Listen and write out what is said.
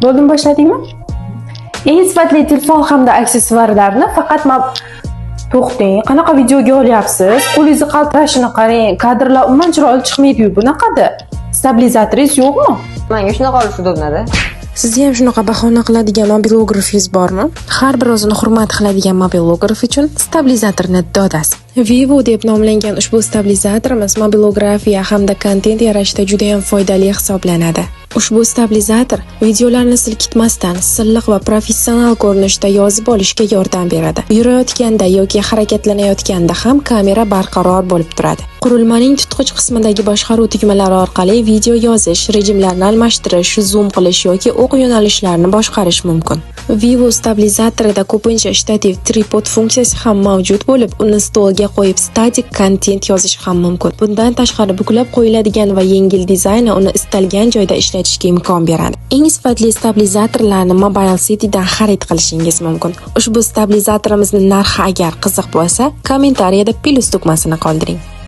Bo'ldimi, boshladingmi? Eng sifatli telefon hamda aksessuarlarni faqat to'xtang, qanaqa videoga olyapsiz? Qo'lingizni qaltirashini qarang. Kadrlar umuman chiroyli chiqmaydi-yu, bunaqada. Stabilizatoringiz yo'qmi? Menga shunaqa olish udobnada. Sizda ham shunaqa bahona qiladigan mobilografingiz bormi? Har bir o'zini hurmat qiladigan mobilograf uchun stabilizatorni dodasi. Vivo deb nomlangan ushbu stabilizatorimiz mobilografiya hamda kontent yaratishda juda ham foydali hisoblanadi. Ushbu stabilizator videolarni silkitmasdan silliq va professional ko'rinishda yozib olishga yordam beradi. Yurayotganda yoki harakatlanayotganda ham kamera barqaror bo'lib turadi. Qurilmaning tutqich qismidagi boshqaruv tugmalari orqali video yozish, rejimlarni almashtirish, zoom qilish yoki o'q yo'nalishlarini boshqarish mumkin. Vivo stabilizatorida ko'pincha shtativ tripod funksiyasi ham mavjud bo'lib, uni stolga qo'yib statik kontent yozish ham mumkin. Bundan tashqari buklab qo'yiladigan va yengil dizayni uni istalgan joyda ishlatishga imkon beradi. Eng sifatli stabilizatorlarni Mobile City'dan xarid qilishingiz mumkin. Ushbu stabilizatorimizning narxi agar qiziq bo'lsa, kommentariyada plus tugmasini qoldiring.